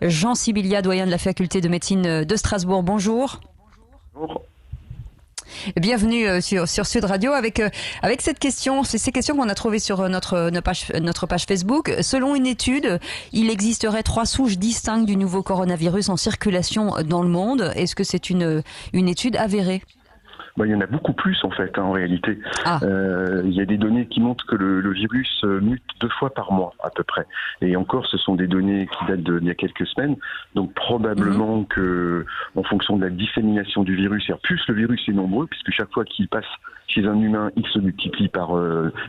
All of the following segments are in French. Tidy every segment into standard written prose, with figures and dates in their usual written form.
Jean Sibilia, doyen de la faculté de médecine de Strasbourg. Bonjour. Bonjour. Bienvenue sur Sud Radio avec cette question. C'est ces questions qu'on a trouvées sur notre page Facebook. Selon une étude, il existerait 3 souches distinctes du nouveau coronavirus en circulation dans le monde. Est-ce que c'est une étude avérée ? Il y en a beaucoup plus en fait, en réalité. Ah. Il y a des données qui montrent que le virus mute 2 fois par mois à peu près. Et encore, ce sont des données qui datent d'il y a quelques semaines. Donc probablement que, en fonction de la dissémination du virus, plus le virus est nombreux, puisque chaque fois qu'il passe chez un humain, il se multiplie par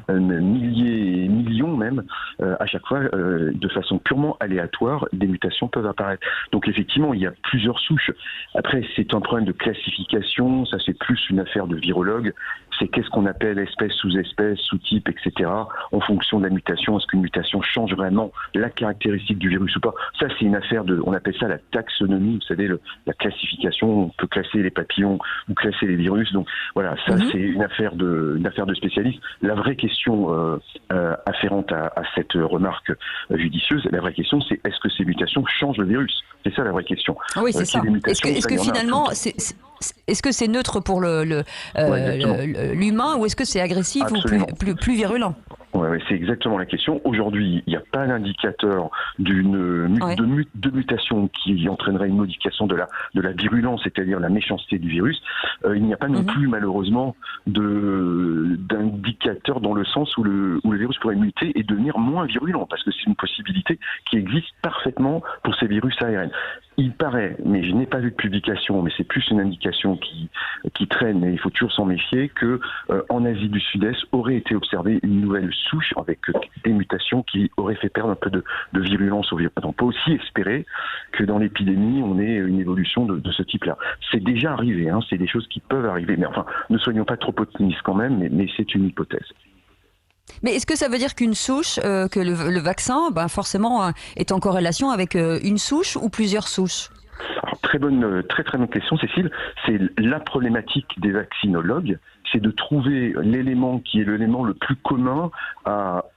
milliers et millions même. À chaque fois, de façon purement aléatoire, des mutations peuvent apparaître. Donc effectivement, il y a plusieurs souches. Après, c'est un problème de classification. Ça, c'est plus une affaire de virologue. C'est qu'est-ce qu'on appelle espèce, sous-espèce, sous-type, etc. En fonction de la mutation, est-ce qu'une mutation change vraiment la caractéristique du virus ou pas? Ça, c'est une affaire on appelle ça la taxonomie, vous savez, la classification. On peut classer les papillons ou classer les virus. Donc voilà, ça, c'est une affaire de spécialistes. La vraie question afférente à cette remarque judicieuse, la vraie question, c'est est-ce que ces mutations changent le virus? C'est ça la vraie question. Oui, c'est ça. Est-ce que finalement, est-ce que c'est neutre pour l'humain ou est-ce que c'est agressif Absolument. ou plus virulent? Ouais, c'est exactement la question. Aujourd'hui, il n'y a pas d'indicateur de mutation qui entraînerait une modification de la virulence, c'est-à-dire la méchanceté du virus. Il n'y a pas non plus, malheureusement, d'indicateur dans le sens où le virus pourrait muter et devenir moins virulent, parce que c'est une possibilité qui existe parfaitement pour ces virus ARN. Il paraît, mais je n'ai pas vu de publication, mais c'est plus une indication qui traîne, et il faut toujours s'en méfier, que en Asie du Sud-Est aurait été observée une nouvelle souche avec des mutations qui auraient fait perdre un peu de virulence au virus. On peut aussi espérer que dans l'épidémie, on ait une évolution de ce type-là. C'est déjà arrivé, c'est des choses qui peuvent arriver, mais enfin, ne soyons pas trop optimistes quand même, mais c'est une hypothèse. Mais est-ce que ça veut dire qu'une souche, que le vaccin, forcément, est en corrélation avec une souche ou plusieurs souches? Alors, très bonne question, Cécile. C'est la problématique des vaccinologues, c'est de trouver l'élément qui est l'élément le plus commun,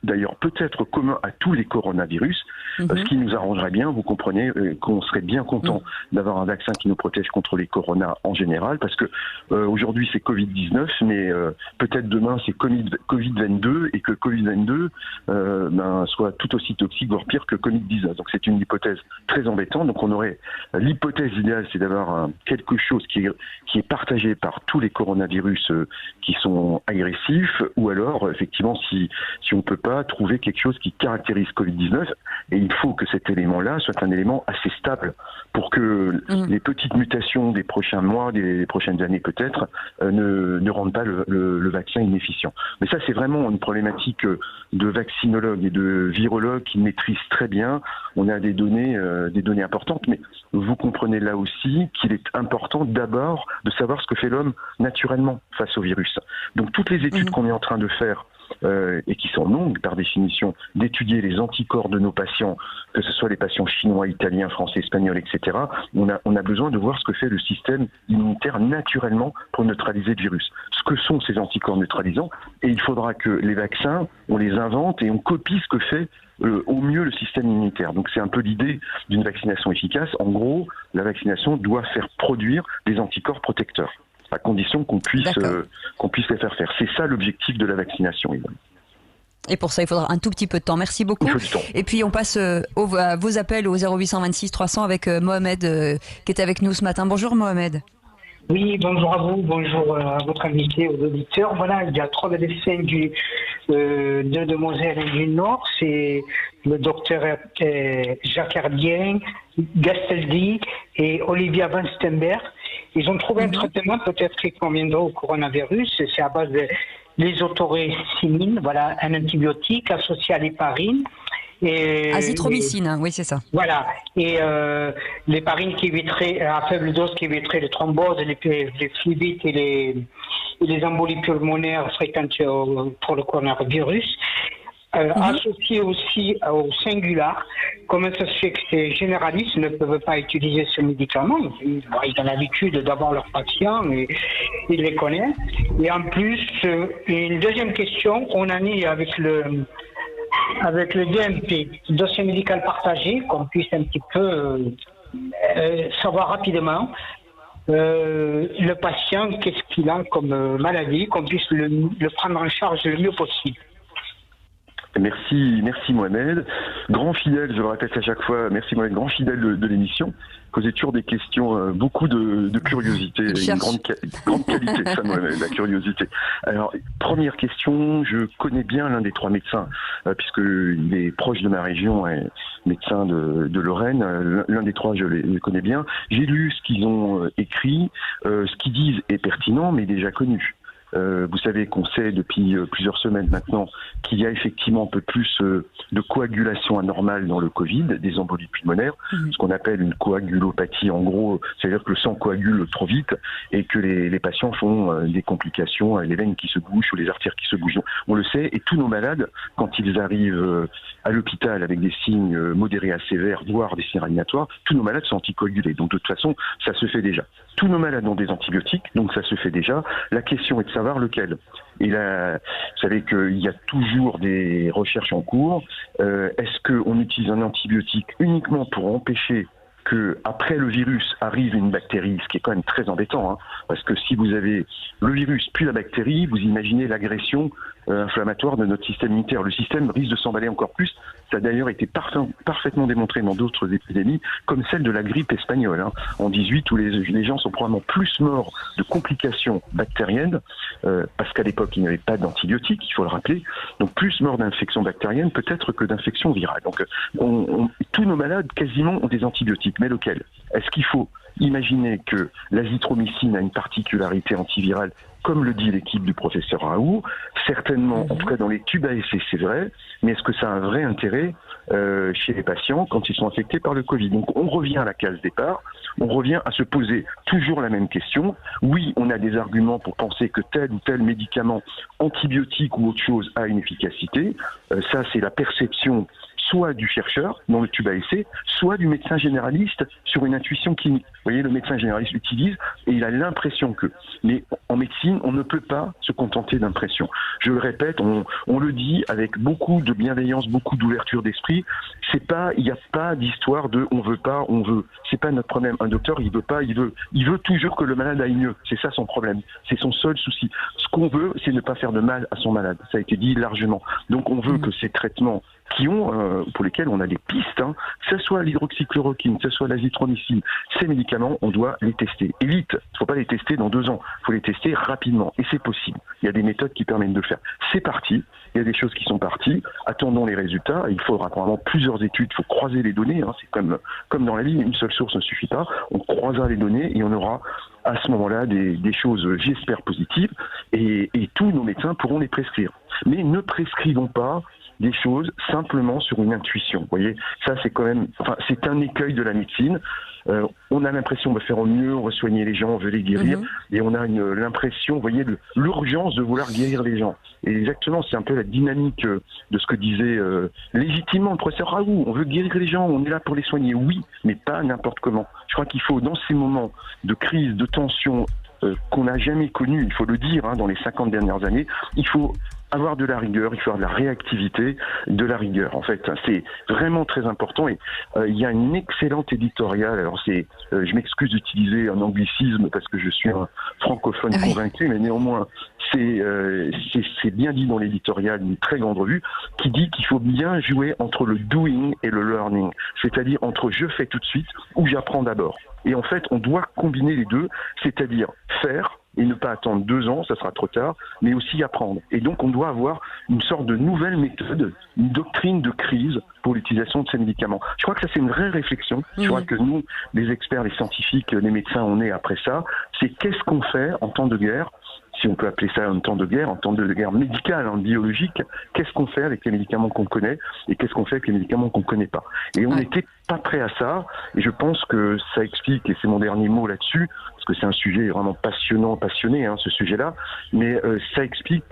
d'ailleurs peut-être commun à tous les coronavirus, ce qui nous arrangerait bien, vous comprenez, qu'on serait bien content d'avoir un vaccin qui nous protège contre les coronas en général, parce que aujourd'hui c'est Covid-19, mais peut-être demain c'est Covid-22, et que Covid-22 soit tout aussi toxique, voire pire que Covid-19. Donc c'est une hypothèse très embêtante. Donc on aurait l'hypothèse idéale, c'est d'avoir quelque chose qui est partagé par tous les coronavirus qui sont agressifs, ou alors effectivement si on ne peut pas trouver quelque chose qui caractérise Covid-19, et il faut que cet élément-là soit un élément assez stable pour que les petites mutations des prochains mois, des prochaines années peut-être, ne rendent pas le vaccin inefficient. Mais ça, c'est vraiment une problématique de vaccinologues et de virologues qui maîtrisent très bien. On a des données importantes, mais vous comprenez là aussi qu'il est important d'abord de savoir ce que fait l'homme naturellement face au virus. Donc toutes les études qu'on est en train de faire, et qui sont longues par définition, d'étudier les anticorps de nos patients, que ce soit les patients chinois, italiens, français, espagnols, etc. On a besoin de voir ce que fait le système immunitaire naturellement pour neutraliser le virus. Ce que sont ces anticorps neutralisants, et il faudra que les vaccins, on les invente et on copie ce que fait au mieux le système immunitaire. Donc c'est un peu l'idée d'une vaccination efficace. En gros, la vaccination doit faire produire des anticorps protecteurs, à condition qu'on puisse les faire faire. C'est ça l'objectif de la vaccination, évidemment. Et pour ça, il faudra un tout petit peu de temps. Merci beaucoup. Il faut du temps. Et puis, on passe à vos appels au 0826 300 avec Mohamed qui est avec nous ce matin. Bonjour Mohamed. Oui, bonjour à vous, bonjour à votre invité, aux auditeurs. Voilà, il y a 3 médecins de Moselle et du Nord. C'est le docteur Jacques Herbien, Gasteldi et Olivia Van Stenberg. Ils ont trouvé un traitement peut-être qui conviendra au coronavirus. C'est à base de l'isotorécine, voilà, un antibiotique associé à l'héparine. Azithromycine, oui, c'est ça. Voilà. Et l'héparine qui éviterait, à faible dose, qui éviterait les thromboses, les phlébites et les embolies pulmonaires fréquentes pour le coronavirus. Associé aussi au singular. Comment ça se fait que ces généralistes ne peuvent pas utiliser ce médicament? Ils ont l'habitude d'avoir leurs patients et ils les connaissent. Et en plus, une deuxième question, on en est avec avec le DMP, dossier médical partagé, qu'on puisse un petit peu savoir rapidement le patient, qu'est-ce qu'il a comme maladie, qu'on puisse le prendre en charge le mieux possible. Merci Mohamed. Grand fidèle, je le répète à chaque fois, merci Mohamed, grand fidèle de l'émission. Posez toujours des questions, beaucoup de curiosité, une grande qualité, ça Mohamed, la curiosité. Alors, première question, je connais bien l'un des trois médecins, puisqu'il est proche de ma région, est médecin de Lorraine. L'un des trois, je les connais bien. J'ai lu ce qu'ils ont écrit, ce qu'ils disent est pertinent, mais déjà connu. Vous savez qu'on sait depuis plusieurs semaines maintenant qu'il y a effectivement un peu plus de coagulation anormale dans le Covid, des embolies pulmonaires, ce qu'on appelle une coagulopathie. En gros, c'est-à-dire que le sang coagule trop vite et que les patients font des complications, les veines qui se bouchent ou les artères qui se bougent. On le sait, et tous nos malades, quand ils arrivent à l'hôpital avec des signes modérés à sévères, voire des signes réanimatoires, tous nos malades sont anticoagulés. Donc de toute façon, ça se fait déjà. Tous nos malades ont des antibiotiques, donc ça se fait déjà. La question est de savoir lequel. Et là, vous savez qu'il y a toujours des recherches en cours. Est-ce qu'on utilise un antibiotique uniquement pour empêcher que après le virus arrive une bactérie, ce qui est quand même très embêtant, hein, parce que si vous avez le virus puis la bactérie, vous imaginez l'agression inflammatoire de notre système immunitaire. Le système risque de s'emballer encore plus. Ça a d'ailleurs été parfaitement démontré dans d'autres épidémies, comme celle de la grippe espagnole, hein, en 18, où les gens sont probablement plus morts de complications bactériennes, parce qu'à l'époque il n'y avait pas d'antibiotiques, il faut le rappeler, donc plus morts d'infections bactériennes peut-être que d'infections virales. Donc tous nos malades quasiment ont des antibiotiques, mais lesquels? Est-ce qu'il faut imaginer que l'azithromycine a une particularité antivirale, comme le dit l'équipe du professeur Raoult? Certainement, en tout cas dans les tubes à effet, c'est vrai, mais est-ce que ça a un vrai intérêt chez les patients quand ils sont infectés par le Covid? Donc on revient à la case départ, on revient à se poser toujours la même question. Oui, on a des arguments pour penser que tel ou tel médicament, antibiotique ou autre chose, a une efficacité. Ça, c'est la perception soit du chercheur dans le tube à essai, soit du médecin généraliste sur une intuition clinique. Vous voyez, le médecin généraliste l'utilise et il a l'impression que. Mais en médecine, on ne peut pas se contenter d'impression. Je le répète, on le dit avec beaucoup de bienveillance, beaucoup d'ouverture d'esprit. Il n'y a pas d'histoire de on veut pas, on veut. C'est pas notre problème. Un docteur, il veut pas, il veut toujours que le malade aille mieux. C'est ça son problème. C'est son seul souci. Ce qu'on veut, c'est ne pas faire de mal à son malade. Ça a été dit largement. Donc on veut que ces traitements pour lesquels on a des pistes, hein, que ce soit l'hydroxychloroquine, que ce soit l'azithromycine, ces médicaments, on doit les tester. Et vite, il ne faut pas les tester dans 2 ans, il faut les tester rapidement, et c'est possible. Il y a des méthodes qui permettent de le faire. C'est parti, il y a des choses qui sont parties, attendons les résultats, il faudra probablement plusieurs études, il faut croiser les données, hein, c'est comme dans la vie, une seule source ne suffit pas, on croisera les données et on aura à ce moment-là des choses, j'espère, positives, et tous nos médecins pourront les prescrire. Mais ne prescrivons pas des choses simplement sur une intuition. Vous voyez, ça c'est quand même, c'est un écueil de la médecine. On a l'impression de faire au mieux, on veut soigner les gens, on veut les guérir, et on a l'impression, vous voyez, l'urgence de vouloir guérir les gens. Et exactement, c'est un peu la dynamique de ce que disait légitimement le professeur Raoult. On veut guérir les gens, on est là pour les soigner, oui, mais pas n'importe comment. Je crois qu'il faut, dans ces moments de crise, de tension, qu'on n'a jamais connu, il faut le dire, hein, dans les 50 dernières années, il faut avoir de la rigueur, il faut avoir de la réactivité, de la rigueur. En fait, c'est vraiment très important. Et il y a une excellente éditoriale. Alors je m'excuse d'utiliser un anglicisme parce que je suis un francophone convaincu, mais néanmoins, c'est bien dit dans l'éditorial, une très grande revue, qui dit qu'il faut bien jouer entre le doing et le learning, c'est-à-dire entre je fais tout de suite ou j'apprends d'abord. Et en fait, on doit combiner les deux, c'est-à-dire faire et ne pas attendre 2 ans, ça sera trop tard, mais aussi apprendre. Et donc, on doit avoir une sorte de nouvelle méthode, une doctrine de crise pour l'utilisation de ces médicaments. Je crois que ça, c'est une vraie réflexion. Je crois que nous, les experts, les scientifiques, les médecins, on est après ça. C'est qu'est-ce qu'on fait en temps de guerre, si on peut appeler ça un temps de guerre médicale, hein, biologique, qu'est-ce qu'on fait avec les médicaments qu'on connaît et qu'est-ce qu'on fait avec les médicaments qu'on ne connaît pas. Et on n'était pas prêt à ça, et je pense que ça explique, et c'est mon dernier mot là-dessus, parce que c'est un sujet vraiment passionné, hein, ce sujet-là, mais ça explique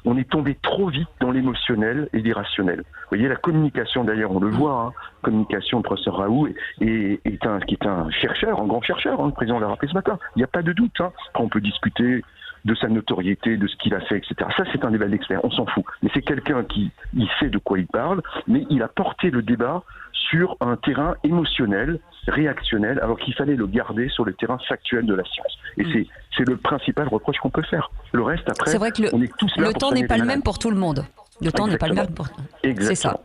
qu'on est tombé trop vite dans l'émotionnel et l'irrationnel. Vous voyez, la communication, d'ailleurs, on le voit, hein, communication, le professeur Raoult qui est un chercheur, un grand chercheur, hein, le président l'a rappelé ce matin, il n'y a pas de doute. Hein. Après, on peut discuter de sa notoriété, de ce qu'il a fait, etc. Ça, c'est un débat d'experts, on s'en fout. Mais c'est quelqu'un qui il sait de quoi il parle, mais il a porté le débat sur un terrain émotionnel, réactionnel, alors qu'il fallait le garder sur le terrain factuel de la science. Et c'est le principal reproche qu'on peut faire. Le reste, après, c'est vrai que on est tous là le pour temps soigner n'est pas les le malades. même pour tout le monde. Le temps n'est pas le même pour... C'est ça.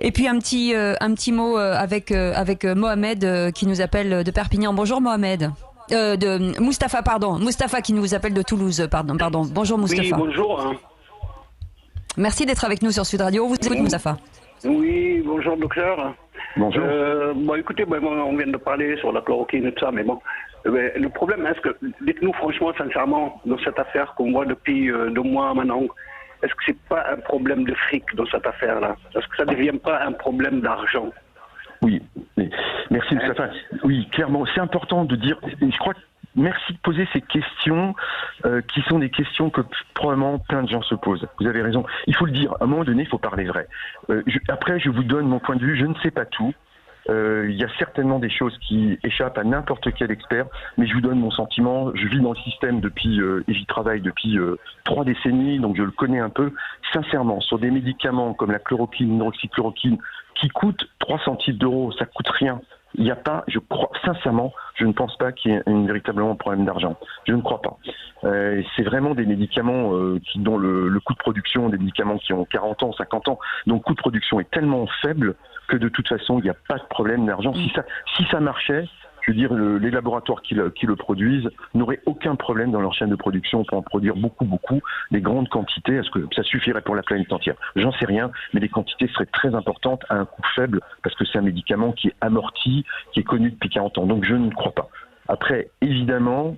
Et puis un petit mot avec Mohamed qui nous appelle de Perpignan. Bonjour Mohamed. De Mustapha, pardon. Mustapha qui nous appelle de Toulouse. Pardon. Bonjour Mustapha. Oui, bonjour. Merci d'être avec nous sur Sud Radio. Vous écoutez Mustapha. Oui, bonjour docteur. Bonjour. Bon, écoutez, on vient de parler sur la chloroquine et tout ça, mais bon, le problème, est-ce que, dites-nous franchement, sincèrement, dans cette affaire qu'on voit depuis 2 mois maintenant, est-ce que c'est pas un problème de fric dans cette affaire-là? Est-ce que ça ne devient pas un problème d'argent? Oui, merci Mustapha. Oui, clairement, c'est important de dire, je crois que merci de poser ces questions qui sont des questions que probablement plein de gens se posent. Vous avez raison. Il faut le dire, à un moment donné, il faut parler vrai. Après, je vous donne mon point de vue, je ne sais pas tout. Il y a certainement des choses qui échappent à n'importe quel expert, mais je vous donne mon sentiment. Je vis dans le système depuis et j'y travaille depuis 3 décennies, donc je le connais un peu. Sincèrement, sur des médicaments comme la chloroquine, l'hydroxychloroquine, qui coûtent 3 centimes d'euros, ça coûte rien. Il n'y a pas, je crois, sincèrement, je ne pense pas qu'il y ait véritablement un problème d'argent. Je ne crois pas. C'est vraiment des médicaments dont le coût de production, des médicaments qui ont 40 ans, 50 ans, dont le coût de production est tellement faible que de toute façon, il n'y a pas de problème d'argent. Si ça marchait, je veux dire, les laboratoires qui le produisent n'auraient aucun problème dans leur chaîne de production pour en produire beaucoup, des grandes quantités. Est-ce que ça suffirait pour la planète entière? J'en sais rien, mais les quantités seraient très importantes à un coût faible parce que c'est un médicament qui est amorti, qui est connu depuis 40 ans. Donc je ne crois pas. Après, évidemment,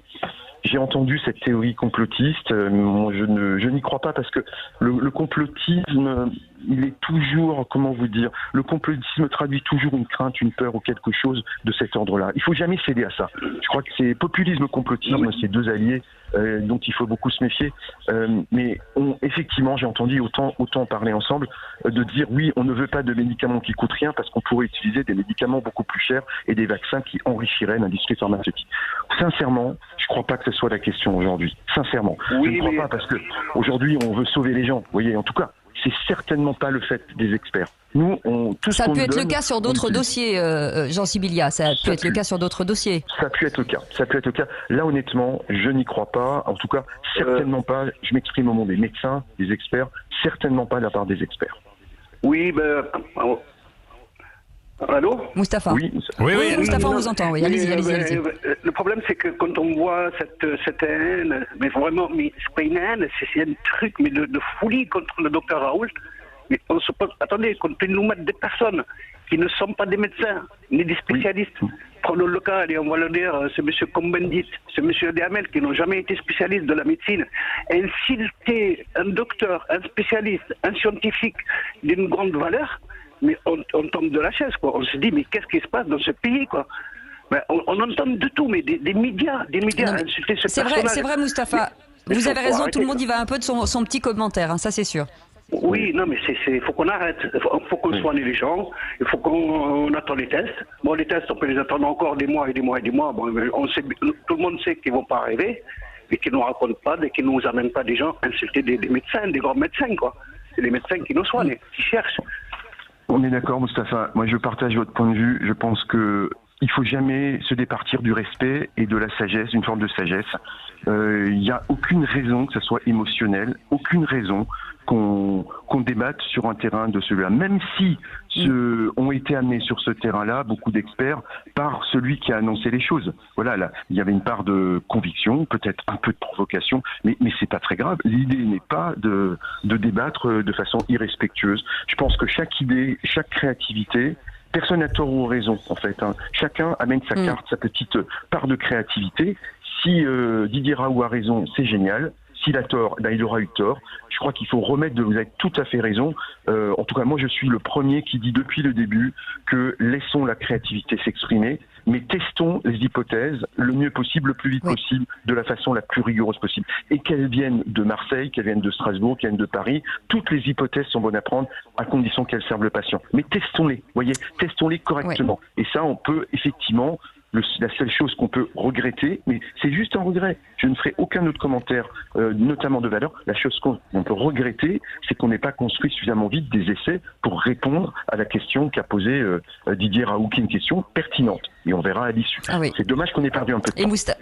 j'ai entendu cette théorie complotiste. Moi, je n'y crois pas parce que le complotisme, il est toujours, comment vous dire, le complotisme traduit toujours une crainte, une peur ou quelque chose de cet ordre-là. Il faut jamais céder à ça. Je crois que c'est populisme, complotisme, c'est 2 alliés dont il faut beaucoup se méfier. Mais effectivement, j'ai entendu autant parler ensemble de dire oui, on ne veut pas de médicaments qui coûtent rien parce qu'on pourrait utiliser des médicaments beaucoup plus chers et des vaccins qui enrichiraient l'industrie pharmaceutique. Sincèrement, je ne crois pas que ce soit la question aujourd'hui. Sincèrement, je ne crois pas parce que aujourd'hui on veut sauver les gens. Vous voyez, en tout cas, c'est certainement pas le fait des experts. Nous, ça peut être le cas sur d'autres dossiers, Jean Sibilia. Ça peut être le cas sur d'autres dossiers. Ça peut être le cas. Ça peut être le cas. Là, honnêtement, je n'y crois pas. En tout cas, certainement pas. Je m'exprime au nom des médecins, des experts. Certainement pas de la part des experts. Oui, allô? Moustapha. Oui, Moustapha, on vous entend. Oui, allez-y. Le problème, c'est que quand on voit cette haine, mais vraiment, c'est pas une haine, c'est un truc mais de folie contre le docteur Raoult. Mais on se pose, attendez, quand ils nous mettent des personnes qui ne sont pas des médecins, ni des spécialistes, prenons le cas, et on va le dire, c'est M. Combendit, c'est M. Diamel, qui n'ont jamais été spécialistes de la médecine, insulter un docteur, un spécialiste, un scientifique d'une grande valeur, mais on tombe de la chaise, quoi. On se dit, mais qu'est-ce qui se passe dans ce pays, quoi? Ben, on entend de tout, mais des médias insulter ce personnage. C'est vrai, Moustapha. Vous avez raison, tout le monde y va un peu de son petit commentaire, hein, ça c'est sûr. Oui, non, mais il faut qu'on arrête. Il faut qu'on soigne les gens. Il faut qu'on attende les tests. Bon, les tests, on peut les attendre encore des mois et des mois et des mois. Bon, tout le monde sait qu'ils ne vont pas arriver, mais qu'ils ne nous racontent pas, qu'ils ne nous amènent pas des gens insulter des médecins, des grands médecins, quoi. C'est les médecins qui nous soignent, qui cherchent. On est d'accord, Moustapha. Moi, je partage votre point de vue. Je pense que il faut jamais se départir du respect et de la sagesse, une forme de sagesse. Il n'y a aucune raison que ça soit émotionnel, aucune raison qu'on débatte sur un terrain de celui-là. Même si ont été amenés sur ce terrain-là, beaucoup d'experts, par celui qui a annoncé les choses. Voilà, là, il y avait une part de conviction, peut-être un peu de provocation, mais c'est pas très grave. L'idée n'est pas de débattre de façon irrespectueuse. Je pense que chaque idée, chaque créativité, personne n'a tort ou raison, en fait. Hein. Chacun amène sa carte, sa petite part de créativité. Si Didier Raoult a raison, c'est génial. S'il a tort, il aura eu tort. Je crois qu'il faut remettre, vous avez tout à fait raison. En tout cas, moi, je suis le premier qui dit depuis le début que laissons la créativité s'exprimer, mais testons les hypothèses le mieux possible, le plus vite possible, de la façon la plus rigoureuse possible. Et qu'elles viennent de Marseille, qu'elles viennent de Strasbourg, qu'elles viennent de Paris, toutes les hypothèses sont bonnes à prendre à condition qu'elles servent le patient. Mais testons-les, voyez, testons-les correctement. Et ça, on peut effectivement la seule chose qu'on peut regretter, mais c'est juste un regret, je ne ferai aucun autre commentaire, notamment de valeur, la chose qu'on peut regretter, c'est qu'on n'ait pas construit suffisamment vite des essais pour répondre à la question qu'a posée Didier Raoult, qui est une question pertinente, et on verra à l'issue. Ah oui. C'est dommage qu'on ait perdu un peu de temps.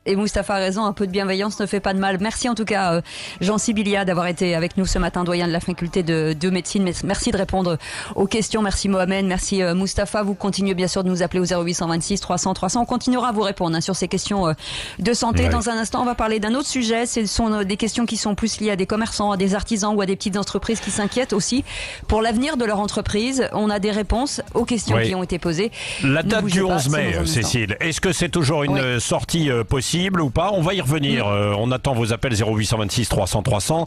Et Moustapha a raison, un peu de bienveillance ne fait pas de mal. Merci en tout cas Jean Sibilia d'avoir été avec nous ce matin, doyen de la faculté de médecine. Merci de répondre aux questions. Merci Mohamed, merci Moustapha. Vous continuez bien sûr de nous appeler au 0826 300 300. On continuera à vous répondre sur ces questions de santé. Ouais. Dans un instant, on va parler d'un autre sujet. Ce sont des questions qui sont plus liées à des commerçants, à des artisans ou à des petites entreprises qui s'inquiètent aussi pour l'avenir de leur entreprise. On a des réponses aux questions qui ont été posées. La date du 11 mai, Cécile, est-ce que c'est toujours une sortie possible ou pas? On va y revenir. On attend vos appels 0826 300 300.